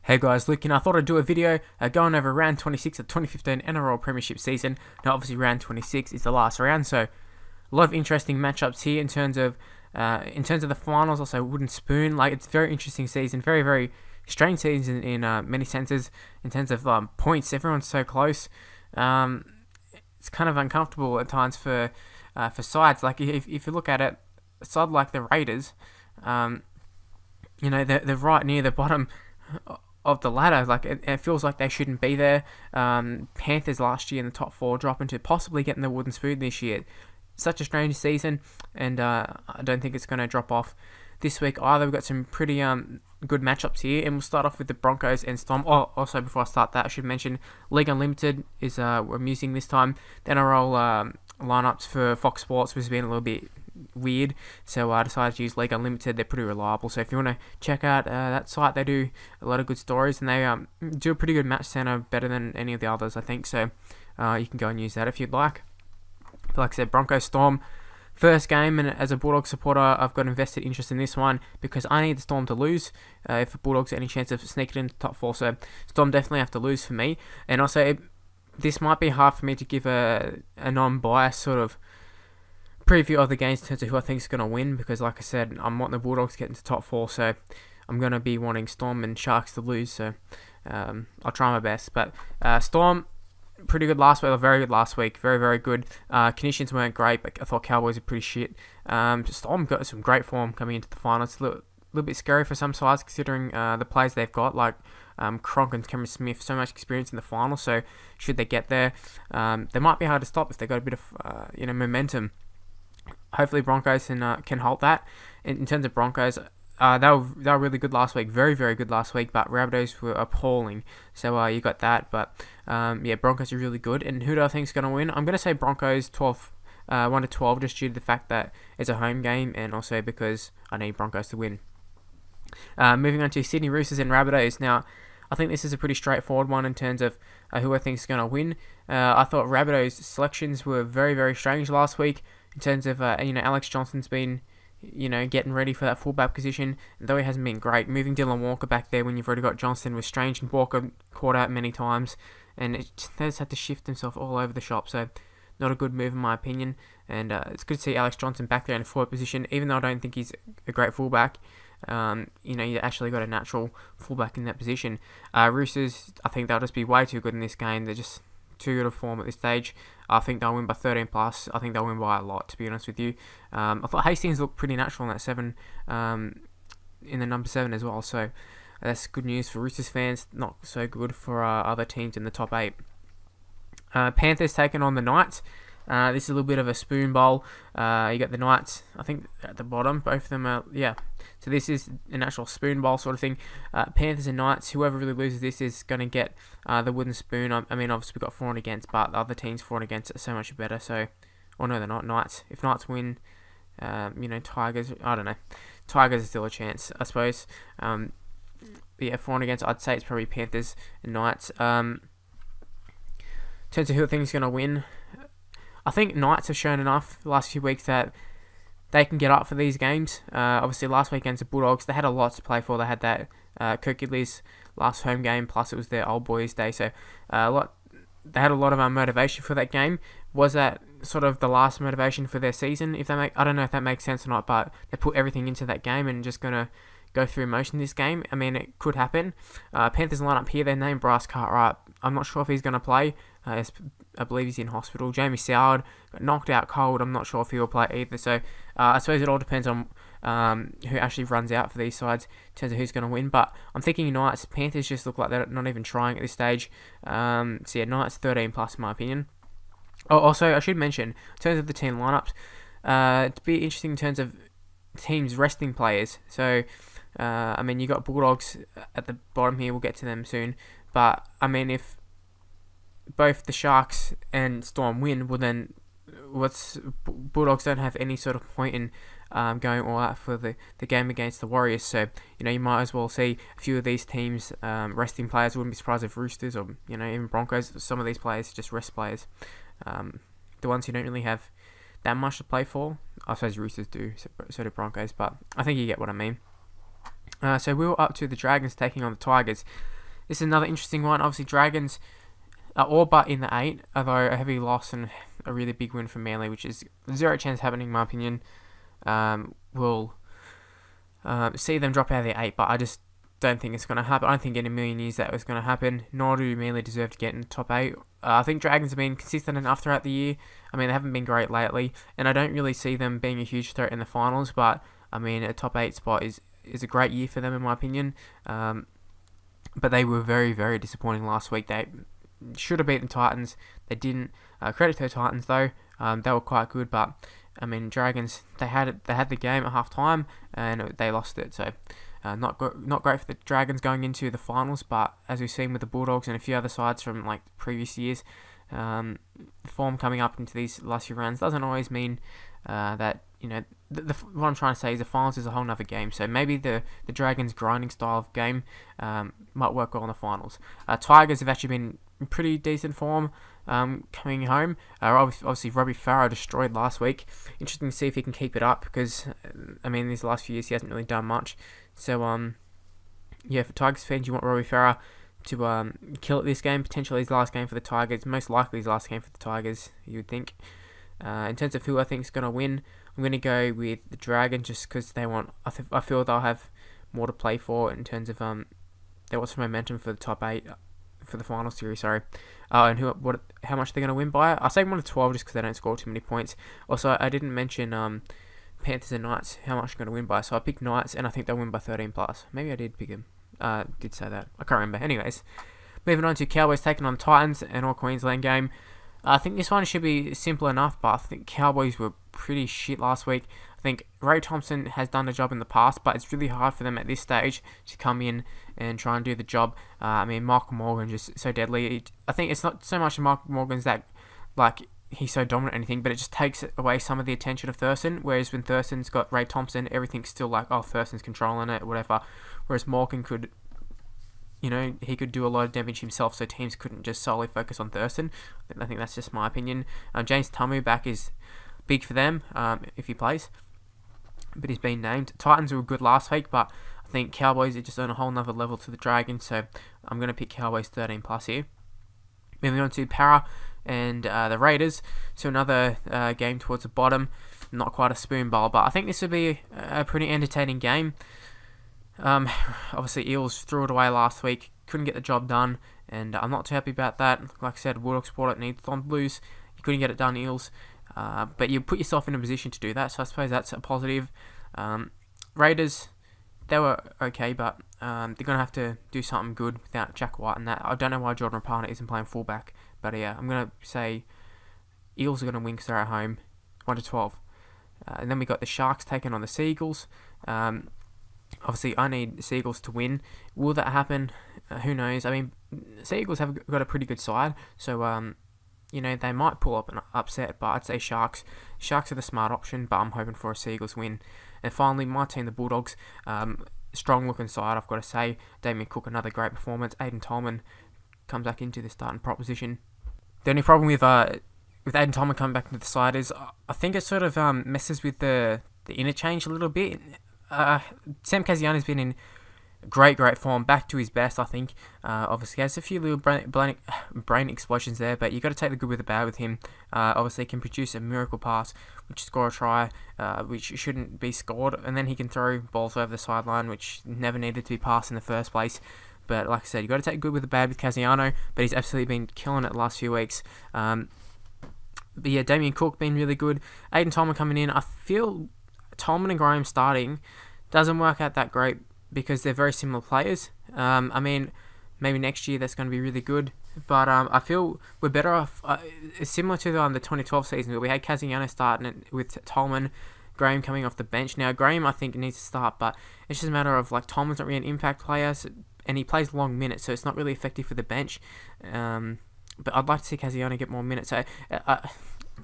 Hey guys, Luke, and I thought I'd do a video going over round 26 of the 2015 NRL Premiership season. Now, obviously, round 26 is the last round, so a lot of interesting matchups here in terms of the finals. Also, wooden spoon, like it's a very interesting season, very very strange season in many senses. In terms of points, everyone's so close. It's kind of uncomfortable at times for sides. Like if you look at it, a side like the Raiders, they're right near the bottom of the ladder. Like it feels like they shouldn't be there. Panthers last year in the top four, dropping to possibly getting the wooden spoon this year. Such a strange season, and I don't think it's going to drop off this week either. We've got some pretty good matchups here, and we'll start off with the Broncos and Storm. Oh, also before I start that, I should mention League Unlimited is we're using this time. The NRL lineups for Fox Sports was being a little bit weird, so I decided to use League Unlimited. They're pretty reliable, so if you want to check out that site, they do a lot of good stories, and they do a pretty good match center, better than any of the others, I think. So you can go and use that if you'd like. But like I said, Broncos Storm, first game, and as a Bulldogs supporter, I've got invested interest in this one because I need the Storm to lose if the Bulldogs have any chance of sneaking into the top four. So Storm definitely have to lose for me, and also this might be hard for me to give a non-biased sort of preview of the games in terms of who I think is going to win, because like I said, I'm wanting the Bulldogs to get into top four, so I'm going to be wanting Storm and Sharks to lose, so I'll try my best. But Storm, pretty good last week, or very good last week, very very good. Conditions weren't great, but I thought Cowboys were pretty shit. Storm got some great form coming into the finals. A little bit scary for some sides considering the players they've got, like Cronk and Cameron Smith, so much experience in the final, so should they get there, they might be hard to stop if they got a bit of momentum. Hopefully Broncos can hold that. In terms of Broncos, they were really good last week, very very good last week, but Rabbitohs were appalling. So you got that, but yeah, Broncos are really good. And who do I think is going to win? I'm going to say Broncos 1-12, just due to the fact that it's a home game, and also because I need Broncos to win. Moving on to Sydney Roosters and Rabbitohs. Now, I think this is a pretty straightforward one in terms of who I think is going to win. I thought Rabbitohs' selections were very very strange last week. In terms of, Alex Johnson's been, getting ready for that fullback position, though he hasn't been great. Moving Dylan Walker back there when you've already got Johnson was strange, and Walker caught out many times, and they just had to shift himself all over the shop, so not a good move in my opinion. And it's good to see Alex Johnson back there in a forward position, even though I don't think he's a great fullback. You actually got a natural fullback in that position. Roosters, I think they'll just be way too good in this game. They're just too good a form at this stage. I think they'll win by 13 plus. I think they'll win by a lot, to be honest with you. I thought Hastings looked pretty natural in that 7, in the number 7 as well. So that's good news for Roosters fans. Not so good for other teams in the top 8. Panthers taking on the Knights. This is a little bit of a spoon bowl. You got the Knights, I think, at the bottom. Both of them are, yeah. So this is an actual spoon bowl sort of thing. Panthers and Knights, whoever really loses this is going to get the wooden spoon. I mean, obviously we've got for and against, but the other teams for and against are so much better. So, oh no, they're not. Knights. If Knights win, Tigers, I don't know. Tigers are still a chance, I suppose. Yeah, for and against, I'd say it's probably Panthers and Knights. In terms of who I think is going to win, I think Knights have shown enough the last few weeks that they can get up for these games. Obviously, last week against the Bulldogs, they had a lot to play for. They had that Kirkgidley's last home game, plus it was their old boys' day, so they had a lot of motivation for that game. Was that sort of the last motivation for their season? I don't know if that makes sense or not, but they put everything into that game and just gonna go through emotion this game. I mean, it could happen. Panthers lineup here, they named Bryce Cartwright. I'm not sure if he's going to play. I believe he's in hospital. Jamie Soward got knocked out cold. I'm not sure if he will play either. So I suppose it all depends on who actually runs out for these sides in terms of who's going to win. But I'm thinking Knights. Panthers just look like they're not even trying at this stage. So yeah, Knights 13 plus in my opinion. Oh, also, I should mention, in terms of the team lineups, it'd be interesting in terms of teams resting players. So, I mean, you got Bulldogs at the bottom here. We'll get to them soon. But, I mean, if both the Sharks and Storm win, well then, Bulldogs don't have any sort of point in going all out for the game against the Warriors. So, you might as well see a few of these teams resting players. Wouldn't be surprised if Roosters or, even Broncos, some of these players just rest players. The ones who don't really have that much to play for, I suppose Roosters do, so do Broncos, but I think you get what I mean. So we were up to the Dragons taking on the Tigers. This is another interesting one. Obviously, Dragons are all but in the 8, although a heavy loss and a really big win for Manly, which is zero chance happening in my opinion. Will see them drop out of the 8, but I just don't think it's going to happen. I don't think in a million years that was going to happen, nor do Manly deserve to get in the top 8. I think Dragons have been consistent enough throughout the year. I mean, they haven't been great lately, and I don't really see them being a huge threat in the finals, but I mean, a top 8 spot is a great year for them in my opinion. But they were very, very disappointing last week. They should have beaten Titans. They didn't. Credit to the Titans though. They were quite good, but I mean, Dragons, they had the game at half time and they lost it. So not great for the Dragons going into the finals. But as we've seen with the Bulldogs and a few other sides from like previous years, form coming up into these last few rounds doesn't always mean that, you know, what I'm trying to say is the finals is a whole nother game. So maybe the Dragons grinding style of game might work well in the finals. Tigers have actually been in pretty decent form coming home. Obviously, Robbie Farah destroyed last week. Interesting to see if he can keep it up because, I mean, these last few years he hasn't really done much. So, yeah, for Tigers fans, you want Robbie Farah to kill it this game. Potentially his last game for the Tigers. Most likely his last game for the Tigers, you would think. In terms of who I think is going to win, I'm going to go with the Dragons just because they want. I feel they'll have more to play for in terms of they want some momentum for the top 8 for the final series. Sorry, and how much they're going to win by. I say 1 to 12 just because they don't score too many points. Also, I didn't mention Panthers and Knights how much they're going to win by. So I picked Knights and I think they'll win by 13 plus. Maybe I did pick them. Did say that. I can't remember. Anyways, moving on to Cowboys taking on Titans, an all Queensland game. I think this one should be simple enough, but I think Cowboys were pretty shit last week. I think Ray Thompson has done the job in the past, but it's really hard for them at this stage to come in and try and do the job. I mean, Michael Morgan just so deadly. I think it's not so much Michael Morgan's that, like, he's so dominant or anything, but it just takes away some of the attention of Thurston, whereas when Thurston's got Ray Thompson, everything's still like, oh, Thurston's controlling it, whatever. Whereas Morgan could, you know, he could do a lot of damage himself, so teams couldn't just solely focus on Thurston. I think that's just my opinion. James Tamu back is big for them if he plays, but he's been named. Titans were good last week, but I think Cowboys are just on a whole nother level to the Dragons, so I'm going to pick Cowboys 13 plus here. Moving on to Para and the Raiders, so another game towards the bottom. Not quite a spoon bowl, but I think this would be a pretty entertaining game. Obviously Eels threw it away last week, couldn't get the job done, and I'm not too happy about that. Like I said, Bulldogs brought it, needs on Blues. You couldn't get it done, Eels, but you put yourself in a position to do that, so I suppose that's a positive. Raiders, they were okay, but they're going to have to do something good without Jack White and that. I don't know why Jordan Rapana isn't playing fullback, but yeah, I'm going to say Eels are going to win because they're at home, 1 to 12. And then we got the Sharks taking on the Seagulls. Obviously, I need the Seagulls to win. Will that happen? Who knows? I mean, Seagulls have got a pretty good side, so you know, they might pull up an upset, but I'd say Sharks. Sharks are the smart option, but I'm hoping for a Seagulls win. And finally, my team, the Bulldogs, strong looking side, I've got to say. Damien Cook, another great performance. Aiden Tolman comes back into the starting proposition. The only problem with Aiden Tolman coming back into the side is I think it sort of messes with the interchange a little bit. Sam Kasiani's been in great form, back to his best, I think. Obviously, has a few little brain explosions there, but you got to take the good with the bad with him. Obviously, he can produce a miracle pass, which score a try, which shouldn't be scored, and then he can throw balls over the sideline, which never needed to be passed in the first place. But like I said, you got to take good with the bad with Kasiano, but he's absolutely been killing it the last few weeks. But yeah, Damien Cook been really good. Aiden Tolman coming in. I feel Tolman and Graham starting doesn't work out that great because they're very similar players. I mean, maybe next year that's going to be really good, but I feel we're better off. It's similar to the 2012 season where we had Kasiano starting with Tolman, Graham coming off the bench. Now Graham I think needs to start, but it's just a matter of like Tolman's not really an impact player, and he plays long minutes, so it's not really effective for the bench. But I'd like to see Kasiano get more minutes. So I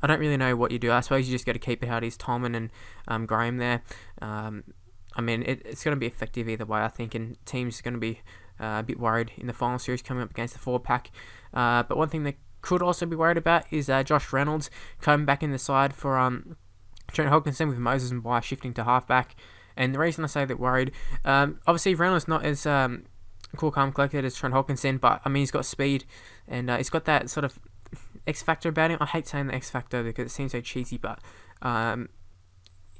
don't really know what you do. I suppose you just got to keep it how it is, Tolman and Graham there. I mean, it's going to be effective either way, I think, and teams are going to be a bit worried in the final series coming up against the forward pack. But one thing they could also be worried about is Josh Reynolds coming back in the side for Trent Hodkinson with Moses and By shifting to halfback. And the reason I say that worried, obviously Reynolds not as cool, calm, collected as Trent Hawkinson, but I mean he's got speed and he's got that sort of X factor about him. I hate saying the X factor because it seems so cheesy, but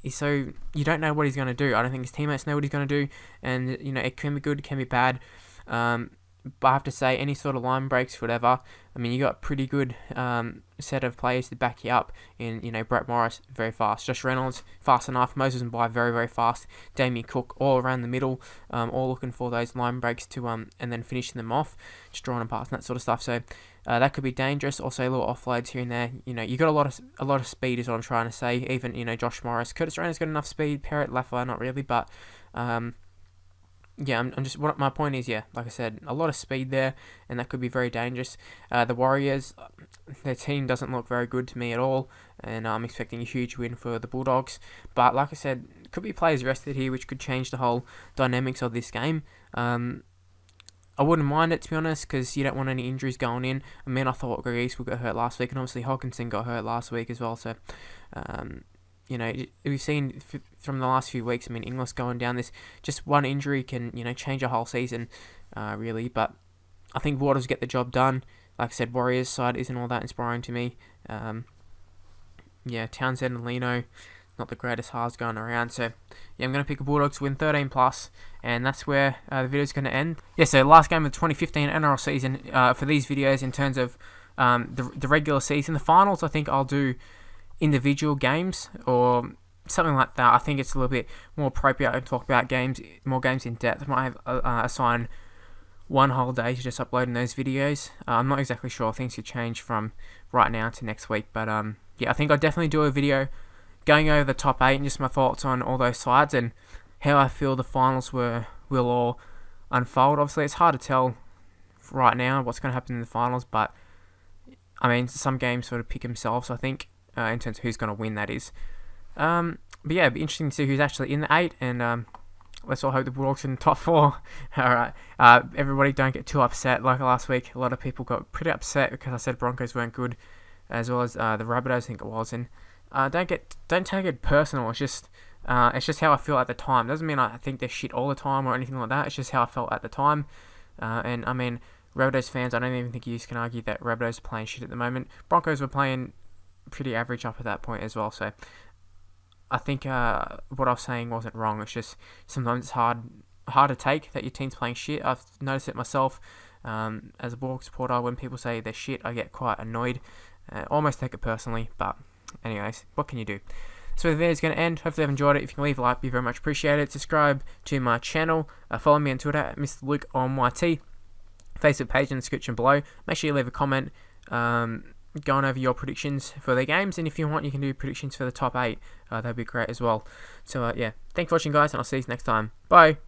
so you don't know what he's going to do. I don't think his teammates know what he's going to do, and you know it can be good, it can be bad. But I have to say, any sort of line breaks, whatever. I mean, you got a pretty good set of players to back you up. In Brett Morris, very fast. Josh Reynolds, fast enough. Moses and Mbai, very, very fast. Damien Cook, all around the middle, all looking for those line breaks to and then finishing them off, just drawing them past and that sort of stuff. So that could be dangerous. Also, little offloads here and there. You got a lot of speed, is what I'm trying to say. Even Josh Morris, Curtis Rayner's got enough speed. Parrott, Laffer, not really, but. Yeah, I'm just, what my point is, yeah, like I said, a lot of speed there, and that could be very dangerous. The Warriors, their team doesn't look very good to me at all, and I'm expecting a huge win for the Bulldogs. But like I said, could be players rested here, which could change the whole dynamics of this game. I wouldn't mind it, to be honest, because you don't want any injuries going in. I mean, I thought Greg East would get hurt last week, and obviously Hawkinson got hurt last week as well, so. We've seen from the last few weeks, I mean, Inglis going down this, just one injury can, change a whole season, really. But I think Waters get the job done. Like I said, Warriors side isn't all that inspiring to me. Townsend and Lino, not the greatest halves going around. So, yeah, I'm going to pick a Bulldogs to win 13+, and that's where the video is going to end. Yeah, so last game of the 2015 NRL season for these videos in terms of the regular season. The finals, I think I'll do individual games or something like that. I think it's a little bit more appropriate to talk about more games in depth. I might have assign one whole day to just uploading those videos. I'm not exactly sure. Things could change from right now to next week, but I think I'll definitely do a video going over the top 8 and just my thoughts on all those sides and how I feel the finals will all unfold. Obviously, it's hard to tell right now what's going to happen in the finals, but I mean, some games sort of pick themselves, I think. In terms of who's going to win, that is. But yeah, it'd be interesting to see who's actually in the 8, and let's all hope the Bulldogs in the top 4. Alright, everybody don't get too upset like last week. A lot of people got pretty upset because I said Broncos weren't good, as well as the Rabbitohs, I think it was. And don't take it personal. It's just how I feel at the time. Doesn't mean I think they're shit all the time or anything like that. It's just how I felt at the time. And I mean, Rabbitohs fans, I don't even think you can argue that Rabbitohs are playing shit at the moment. Broncos were playing pretty average up at that point as well, so I think what I was saying wasn't wrong. It's just sometimes it's hard to take that your team's playing shit. I've noticed it myself as a Bulldogs supporter. When people say they're shit, I get quite annoyed, almost take it personally, but anyways, what can you do? So the video is going to end. Hopefully you've enjoyed it. If you can leave a like, it'd be very much appreciated. Subscribe to my channel, follow me on Twitter at Mr. Luke on YT, Facebook page in the description below. Make sure you leave a comment going over your predictions for their games, and if you want, you can do predictions for the top 8. That'd be great as well. So yeah, thanks for watching, guys, and I'll see you next time. Bye.